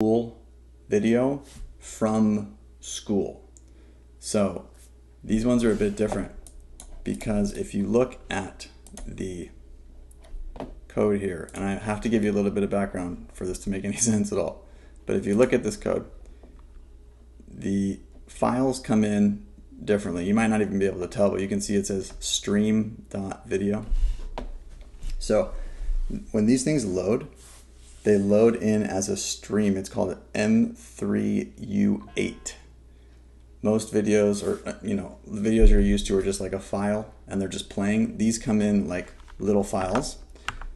school video from school. So these ones are a bit different because if you look at the code here, and I have to give you a little bit of background for this to make any sense at all, but if you look at this code, the files come in differently. You might not even be able to tell, but you can see it says stream.video. So when these things load, they load in as a stream. It's called m3u8. Most videos, or the videos you're used to are just like a file and they're just playing. These come in like little files,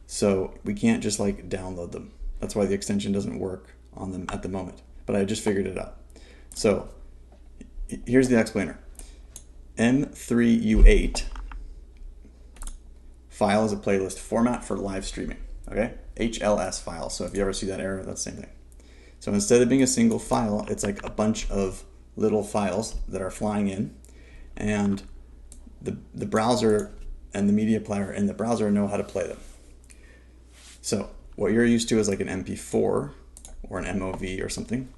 so we can't just like download them. That's why the extension doesn't work on them at the moment, but I just figured it out. So here's the explainer. m3u8 file is a playlist format for live streaming, okay? HLS file, so if you ever see that error, that's the same thing. So instead of being a single file, it's like a bunch of little files that are flying in, and the browser and the media player in the browser know how to play them. So what you're used to is like an MP4 or an MOV or something,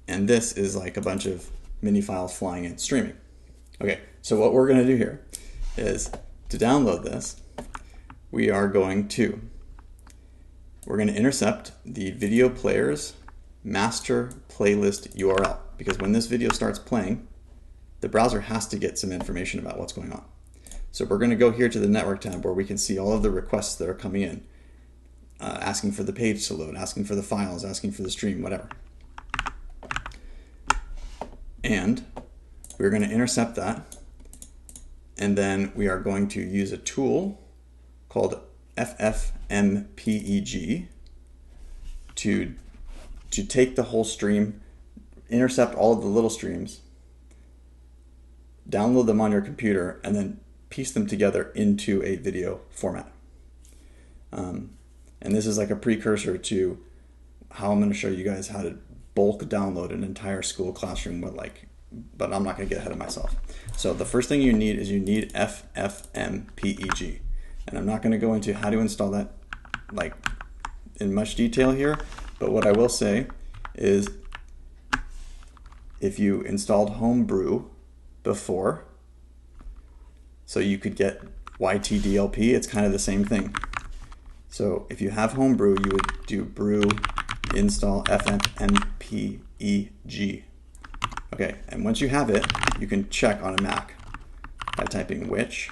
and this is like a bunch of mini files flying in, streaming. Okay, so what we're going to do here is to download this, we're going to intercept the video player's master playlist URL, because when this video starts playing, the browser has to get some information about what's going on. So we're going to go here to the network tab where we can see all of the requests that are coming in, asking for the page to load, asking for the files, asking for the stream, whatever. And we're going to intercept that, and then we are going to use a tool called ffmpeg to take the whole stream, intercept all of the little streams, download them on your computer, and then piece them together into a video format. And this is like a precursor to how I'm going to show you guys how to bulk download an entire school classroom with but I'm not going to get ahead of myself. So the first thing you need is ffmpeg. And I'm not going to go into how to install that in much detail here, but what I will say is if you installed Homebrew before, so you could get YTDLP, it's kind of the same thing. So if you have Homebrew, you would do brew install ffmpeg. Okay, and once you have it, you can check on a Mac by typing which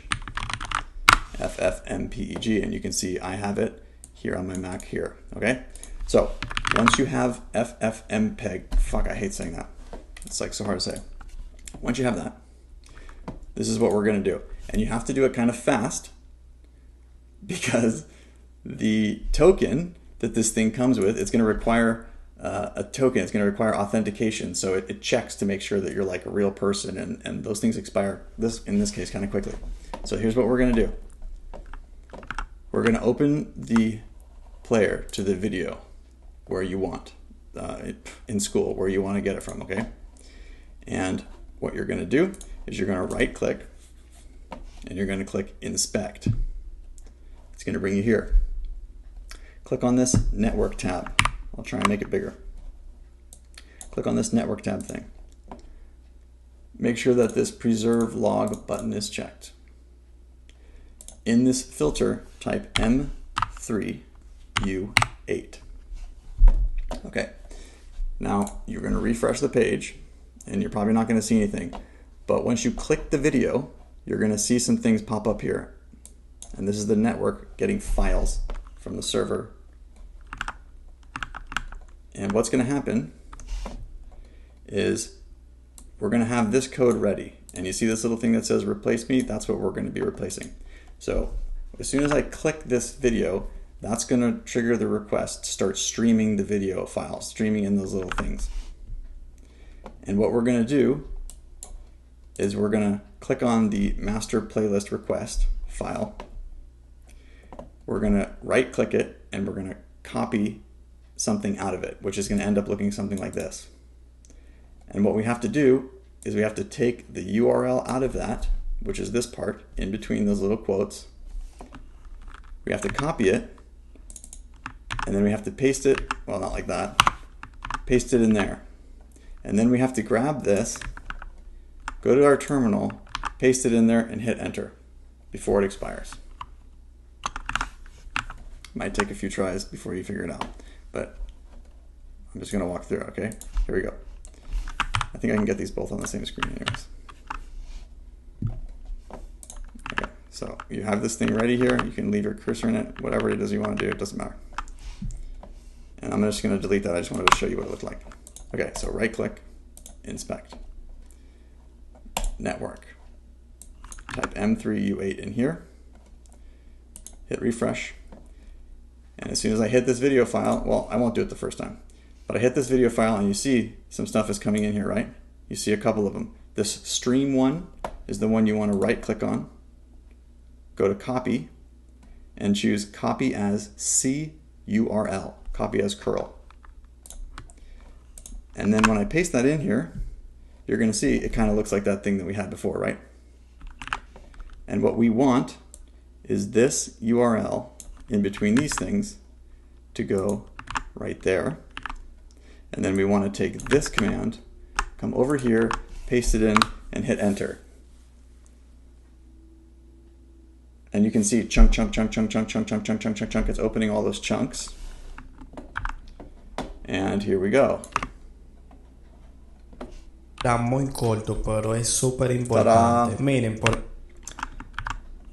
ffmpeg, and you can see I have it here on my Mac here. Okay, so once you have ffmpeg, fuck, I hate saying that. It's like so hard to say. Once you have that, this is what we're going to do, and you have to do it kind of fast because the token that this thing comes with, it's going to require a token. It's going to require authentication, so it checks to make sure that you're like a real person, and those things expire in this case kind of quickly. So here's what we're going to do. We're going to open the player to the video where you want, in school, where you want to get it from, okay? And what you're going to do is you're going to right click and you're going to click inspect. It's going to bring you here. Click on this network tab. I'll try and make it bigger. Click on this network tab thing. Make sure that this preserve log button is checked. In this filter, type m3u8. Okay, now you're going to refresh the page, and you're probably not going to see anything, but once you click the video, you're going to see some things pop up here. And this is the network getting files from the server. And what's going to happen is we're going to have this code ready. And you see this little thing that says replace me? That's what we're going to be replacing. So as soon as I click this video, that's going to trigger the request to start streaming the video file, streaming in those little things. And what we're going to do is we're going to click on the master playlist request file. We're going to right click it, and we're going to copy something out of it, which is going to end up looking something like this. And what we have to do is we have to take the URL out of that, which is this part in between those little quotes. We have to copy it, and then we have to paste it, well, not like that, paste it in there. And then we have to grab this, go to our terminal, paste it in there, and hit enter before it expires. Might take a few tries before you figure it out, but I'm just going to walk through it, okay? Here we go. I think I can get these both on the same screen anyways. Okay, so you have this thing ready here. You can leave your cursor in it, whatever it is you want to do, it doesn't matter. And I'm just going to delete that. I just wanted to show you what it looked like. Okay, so right click, inspect, network. Type m3u8 in here, hit refresh. And as soon as I hit this video file, well, I won't do it the first time, but I hit this video file and you see some stuff is coming in here, right? You see a couple of them. This stream one is the one you want to right click on, go to copy, and choose copy as CURL, copy as curl. And then when I paste that in here, you're going to see it kind of looks like that thing that we had before, right? And what we want is this URL in between these things to go right there. And then we want to take this command, come over here, paste it in, and hit enter. And you can see chunk, chunk, chunk, chunk, chunk, chunk, chunk, chunk, chunk, chunk, chunk. It's opening all those chunks. And here we go. Era muy corto, pero es súper importante. Miren,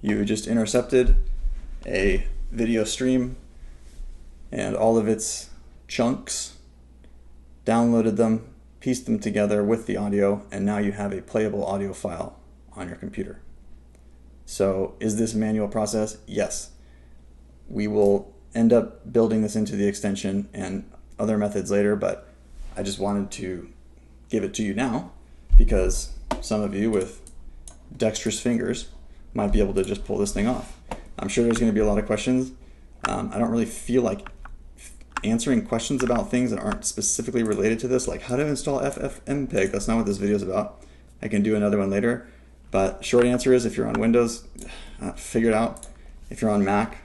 you just intercepted a video stream and all of its chunks, downloaded them, pieced them together with the audio, and now you have a playable audio file on your computer. So is this a manual process? Yes. We will end up building this into the extension and other methods later, but I just wanted to give it to you now because some of you with dexterous fingers might be able to just pull this thing off. I'm sure there's going to be a lot of questions. I don't really feel like answering questions about things that aren't specifically related to this, like how to install ffmpeg. That's not what this video is about. I can do another one later. But short answer is, if you're on Windows, figure it out. If you're on Mac,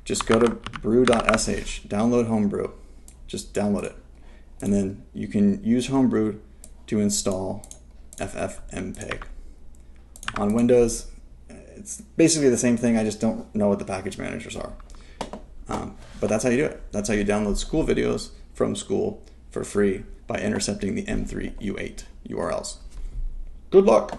just go to brew.sh, download Homebrew. Just download it. And then you can use Homebrew to install ffmpeg. On Windows, it's basically the same thing. I just don't know what the package managers are. But that's how you do it. That's how you download school videos from school for free by intercepting the m3u8 URLs. Good luck.